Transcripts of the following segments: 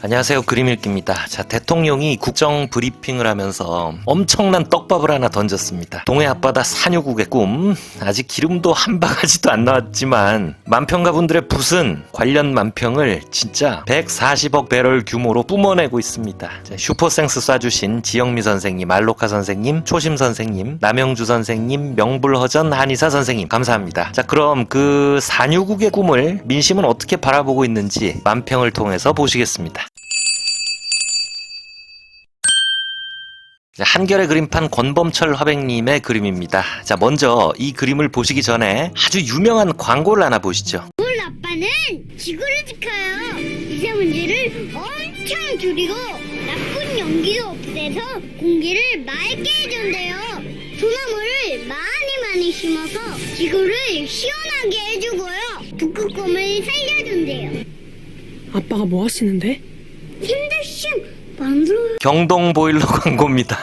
안녕하세요, 그림읽기입니다. 자, 대통령이 국정 브리핑을 하면서 엄청난 떡밥을 하나 던졌습니다. 동해 앞바다 산유국의 꿈, 아직 기름도 한 바가지도 안 나왔지만 만평가분들의 붓은 관련 만평을 진짜 140억 배럴 규모로 뿜어내고 있습니다. 자, 슈퍼생스 쏴주신 지영미 선생님, 알로카 선생님, 초심 선생님, 남영주 선생님, 명불허전 한의사 선생님 감사합니다. 자, 그럼 그 산유국의 꿈을 민심은 어떻게 바라보고 있는지 만평을 통해서 보시겠습니다. 한겨레 그림판 권범철 화백님의 그림입니다. 자, 먼저 이 그림을 보시기 전에 아주 유명한 광고를 하나 보시죠. 물 아빠는 지구를 지켜요. 미세먼지를 엄청 줄이고 나쁜 연기도 없애서 공기를 맑게 해준대요. 소나무를 많이 심어서 지구를 시원하게 해주고요. 북극곰을 살려준대요. 아빠가 뭐 하시는데? 힘들심 만들어요. 경동 보일러 광고입니다.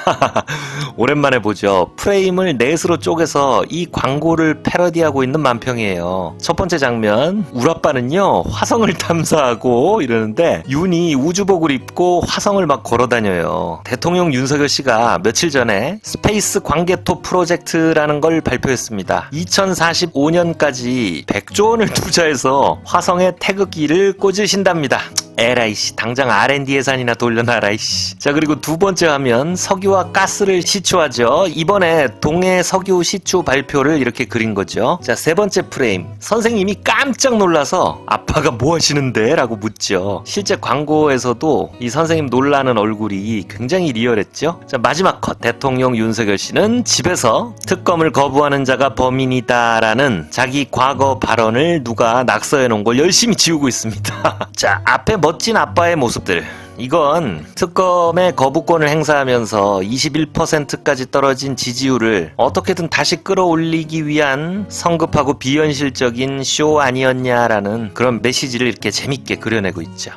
오랜만에 보죠. 프레임을 넷으로 쪼개서 이 광고를 패러디하고 있는 만평이에요. 첫 번째 장면, 우라빠는요 화성을 탐사하고 이러는데 윤이 우주복을 입고 화성을 막 걸어다녀요. 대통령 윤석열 씨가 며칠 전에 스페이스 광개토 프로젝트라는 걸 발표했습니다. 2045년까지 100조 원을 투자해서 화성에 태극기를 꽂으신답니다. 에라이씨, 당장 R&D 예산이나 돌려놔라이씨. 자, 그리고 두 번째 화면, 석유와 가스를 시추하죠. 이번에 동해 석유 시추 발표를 이렇게 그린 거죠. 자, 세 번째 프레임, 선생님이 깜짝 놀라서 아빠가 뭐 하시는데? 라고 묻죠. 실제 광고에서도 이 선생님 놀라는 얼굴이 굉장히 리얼했죠. 자, 마지막 컷, 대통령 윤석열 씨는 집에서 특검을 거부하는 자가 범인이다 라는 자기 과거 발언을 누가 낙서해 놓은 걸 열심히 지우고 있습니다. 자, 앞에 멋진 아빠의 모습들, 이건 특검의 거부권을 행사하면서 21%까지 떨어진 지지율을 어떻게든 다시 끌어올리기 위한 성급하고 비현실적인 쇼 아니었냐라는 그런 메시지를 이렇게 재밌게 그려내고 있죠.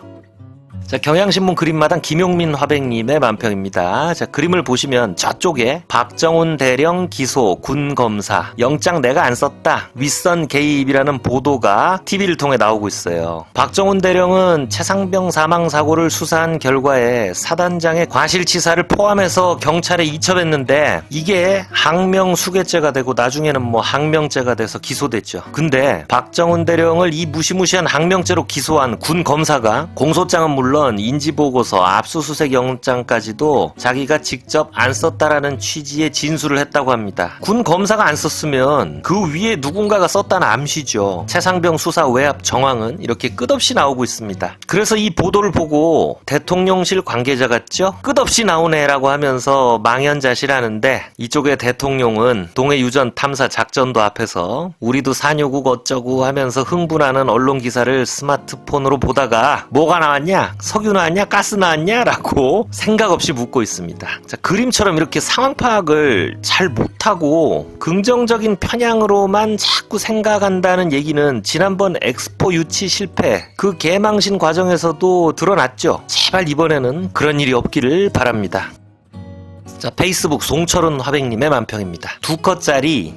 자, 경향신문 그림마당 김용민 화백님의 만평입니다. 자, 그림을 보시면 저쪽에 박정훈 대령 기소 군검사 영장 내가 안 썼다 윗선 개입이라는 보도가 TV를 통해 나오고 있어요. 박정훈 대령은 최상병 사망 사고를 수사한 결과에 사단장의 과실치사를 포함해서 경찰에 이첩했는데 이게 항명수괴죄가 되고 나중에는 뭐 항명죄가 돼서 기소됐죠. 근데 박정훈 대령을 이 무시무시한 항명죄로 기소한 군검사가 공소장은 물론 인지보고서, 압수수색 영장까지도 자기가 직접 안 썼다라는 취지의 진술을 했다고 합니다. 군 검사가 안 썼으면 그 위에 누군가가 썼다는 암시죠. 최상병 수사 외압 정황은 이렇게 끝없이 나오고 있습니다. 그래서 이 보도를 보고 대통령실 관계자 같죠? 끝없이 나오네라고 하면서 망연자실하는데 이쪽에 대통령은 동해 유전 탐사 작전도 앞에서 우리도 산유국 어쩌고 하면서 흥분하는 언론 기사를 스마트폰으로 보다가 뭐가 나왔냐? 석유 나왔냐? 가스 나왔냐? 라고 생각 없이 묻고 있습니다. 자, 그림처럼 이렇게 상황 파악을 잘 못하고 긍정적인 편향으로만 자꾸 생각한다는 얘기는 지난번 엑스포 유치 실패, 그 개망신 과정에서도 드러났죠. 제발 이번에는 그런 일이 없기를 바랍니다. 자, 페이스북 송철훈 화백님의 만평입니다. 2컷짜리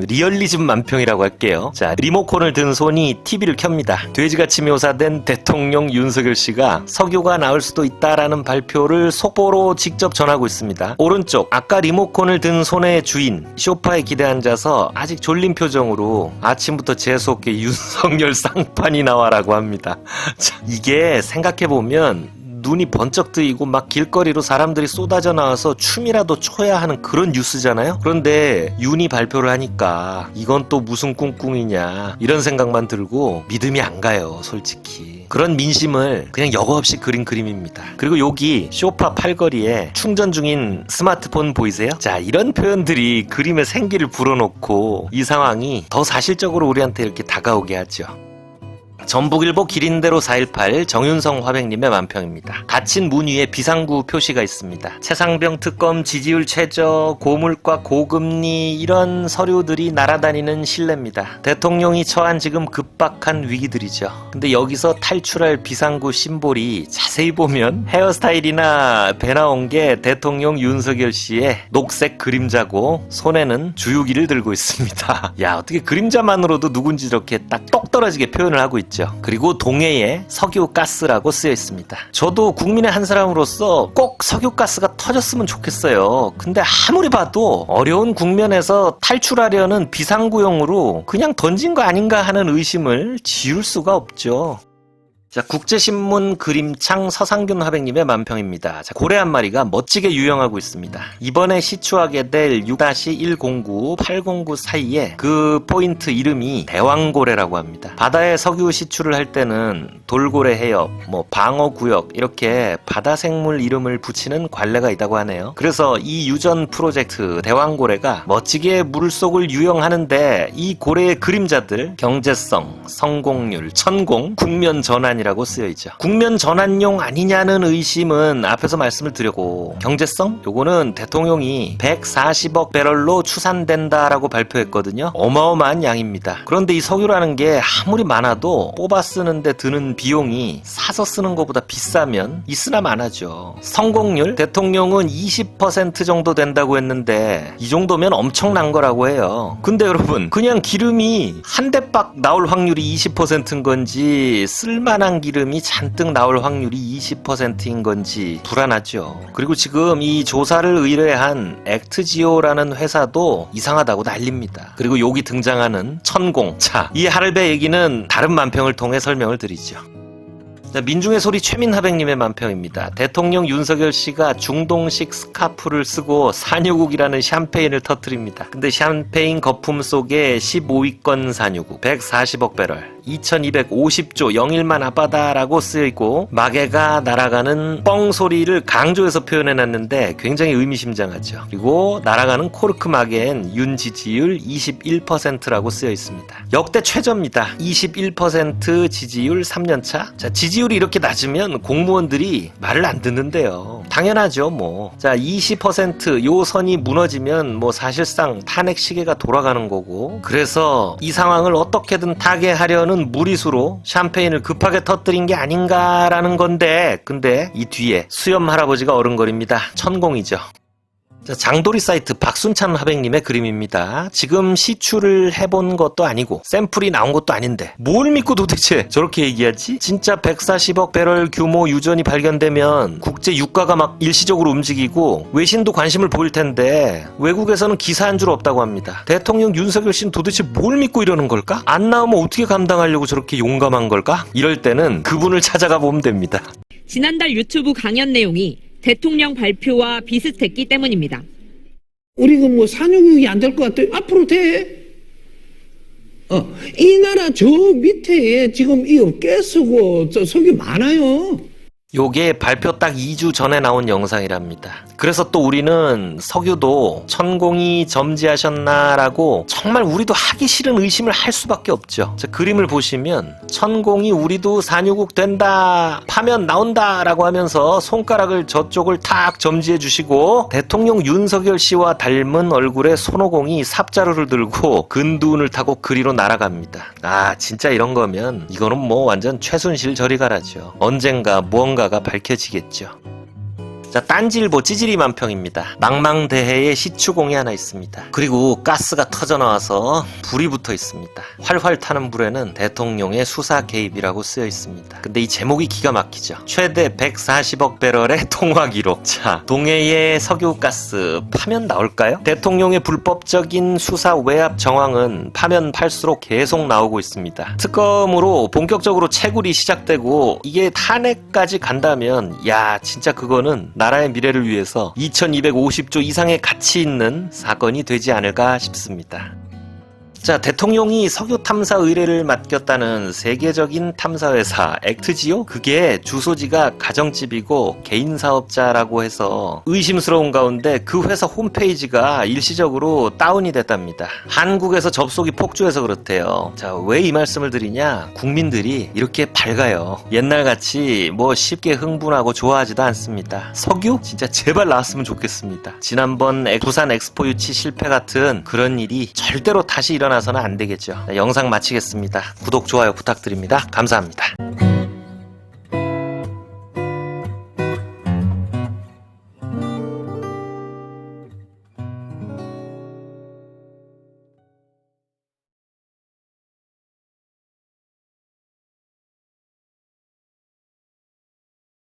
리얼리즘 만평이라고 할게요. 자, 리모컨을 든 손이 TV를 켭니다. 돼지같이 묘사된 대통령 윤석열 씨가 석유가 나올 수도 있다라는 발표를 속보로 직접 전하고 있습니다. 오른쪽, 아까 리모컨을 든 손의 주인, 소파에 기대 앉아서 아직 졸린 표정으로 아침부터 재수없게 윤석열 쌍판이 나와라고 합니다. 자, 이게 생각해보면 눈이 번쩍 뜨이고 막 길거리로 사람들이 쏟아져 나와서 춤이라도 춰야 하는 그런 뉴스잖아요. 그런데 윤이 발표를 하니까 이건 또 무슨 꿍꿍이냐 이런 생각만 들고 믿음이 안 가요, 솔직히. 그런 민심을 그냥 여과 없이 그린 그림입니다. 그리고 여기 소파 팔걸이에 충전 중인 스마트폰 보이세요? 자, 이런 표현들이 그림의 생기를 불어넣고 이 상황이 더 사실적으로 우리한테 이렇게 다가오게 하죠. 전북일보 기린대로 418 정윤성 화백님의 만평입니다. 닫힌 문 위에 비상구 표시가 있습니다. 최상병 특검 지지율 최저, 고물가 고금리 이런 서류들이 날아다니는 실내입니다. 대통령이 처한 지금 급박한 위기들이죠. 근데 여기서 탈출할 비상구 심볼이 자세히 보면 헤어스타일이나 배 나온 게 대통령 윤석열 씨의 녹색 그림자고 손에는 주유기를 들고 있습니다. 야, 어떻게 그림자만으로도 누군지 이렇게 딱 똑 떨어지게 표현을 하고 있지? 있죠. 그리고 동해에 석유가스라고 쓰여 있습니다. 저도 국민의 한 사람으로서 꼭 석유가스가 터졌으면 좋겠어요. 근데 아무리 봐도 어려운 국면에서 탈출하려는 비상구용으로 그냥 던진 거 아닌가 하는 의심을 지울 수가 없죠. 자, 국제신문 그림창 서상균 화백님의 만평입니다. 자, 고래 한 마리가 멋지게 유영하고 있습니다. 이번에 시추하게 될 6-109, 809 사이에 그 포인트 이름이 대왕고래라고 합니다. 바다에 석유 시추를 할 때는 돌고래 해협, 방어구역 이렇게 바다 생물 이름을 붙이는 관례가 있다고 하네요. 그래서 이 유전 프로젝트 대왕고래가 멋지게 물속을 유영하는데 이 고래의 그림자들 경제성, 성공률, 천공, 국면 전환 이라고 쓰여있죠. 국면 전환용 아니냐는 의심은 앞에서 말씀을 드렸고, 경제성? 요거는 대통령이 140억 배럴로 추산된다라고 발표했거든요. 어마어마한 양입니다. 그런데 이 석유라는 게 아무리 많아도 뽑아 쓰는데 드는 비용이 사서 쓰는 것보다 비싸면 있으나 마나죠. 성공률? 대통령은 20% 정도 된다고 했는데 이 정도면 엄청난 거라고 해요. 근데 여러분, 그냥 기름이 한 대박 나올 확률이 20%인 건지 쓸만한 기름이 잔뜩 나올 확률이 20%인 건지 불안하죠. 그리고 지금 이 조사를 의뢰한 액트지오라는 회사도 이상하다고 난립니다. 그리고 여기 등장하는 천공. 자, 이 하늘배 얘기는 다른 만평을 통해 설명을 드리죠. 자, 민중의 소리 최민하백님의 만평입니다. 대통령 윤석열 씨가 중동식 스카프를 쓰고 산유국이라는 샴페인을 터뜨립니다. 근데 샴페인 거품 속에 15위권 산유국 140억 배럴 2250조 영일만 앞바다라고 쓰여있고 마개가 날아가는 뻥 소리를 강조해서 표현해놨는데 굉장히 의미심장하죠. 그리고 날아가는 코르크 마개엔 윤 지지율 21%라고 쓰여있습니다. 역대 최저입니다. 21% 지지율 3년차. 자, 지지율이 이렇게 낮으면 공무원들이 말을 안 듣는데요. 당연하죠, 뭐. 자, 20% 요 선이 무너지면 사실상 탄핵 시계가 돌아가는 거고, 그래서 이 상황을 어떻게든 타개하려는 무리수로 샴페인을 급하게 터뜨린 게 아닌가라는 건데, 근데 이 뒤에 수염 할아버지가 어른거립니다. 천공이죠. 자, 장도리 사이트 박순찬 화백님의 그림입니다. 지금 시추를 해본 것도 아니고 샘플이 나온 것도 아닌데 뭘 믿고 도대체 저렇게 얘기하지? 진짜 140억 배럴 규모 유전이 발견되면 국제 유가가 막 일시적으로 움직이고 외신도 관심을 보일 텐데 외국에서는 기사 한 줄 없다고 합니다. 대통령 윤석열 씨는 도대체 뭘 믿고 이러는 걸까? 안 나오면 어떻게 감당하려고 저렇게 용감한 걸까? 이럴 때는 그분을 찾아가 보면 됩니다. 지난달 유튜브 강연 내용이 대통령 발표와 비슷했기 때문입니다. 우리 산유국이 안 될 것 같아요. 앞으로 돼. 이 나라 저 밑에 지금 이 업계 쓰고 석유 많아요. 요게 발표 딱 2주 전에 나온 영상이랍니다. 그래서 또 우리는 석유도 천공이 점지하셨나라고 정말 우리도 하기 싫은 의심을 할 수밖에 없죠. 자, 그림을 보시면 천공이 우리도 산유국 된다, 파면 나온다 라고 하면서 손가락을 저쪽을 탁 점지해 주시고 대통령 윤석열 씨와 닮은 얼굴에 손오공이 삽자루를 들고 근두운을 타고 그리로 날아갑니다. 아, 진짜 이런 거면 이거는 완전 최순실 저리 가라죠. 언젠가 무언가가 밝혀지겠죠. 자, 딴지일보 찌질이 만평입니다. 망망대해에 시추공이 하나 있습니다. 그리고 가스가 터져나와서 불이 붙어 있습니다. 활활 타는 불에는 대통령의 수사 개입이라고 쓰여 있습니다. 근데 이 제목이 기가 막히죠. 최대 140억 배럴의 통화 기록. 자, 동해의 석유가스 파면 나올까요? 대통령의 불법적인 수사 외압 정황은 파면 팔수록 계속 나오고 있습니다. 특검으로 본격적으로 채굴이 시작되고 이게 탄핵까지 간다면 야, 진짜 그거는 나라의 미래를 위해서 2250조 이상의 가치 있는 사건이 되지 않을까 싶습니다. 자, 대통령이 석유 탐사 의뢰를 맡겼다는 세계적인 탐사회사 액트지오? 그게 주소지가 가정집이고 개인 사업자라고 해서 의심스러운 가운데 그 회사 홈페이지가 일시적으로 다운이 됐답니다. 한국에서 접속이 폭주해서 그렇대요. 자, 왜 이 말씀을 드리냐? 국민들이 이렇게 밝아요. 옛날같이 쉽게 흥분하고 좋아하지도 않습니다. 석유? 진짜 제발 나왔으면 좋겠습니다. 지난번 부산 엑스포 유치 실패 같은 그런 일이 절대로 다시 일어나서는 안 되겠죠. 자, 영상 마치겠습니다. 구독, 좋아요 부탁드립니다. 감사합니다.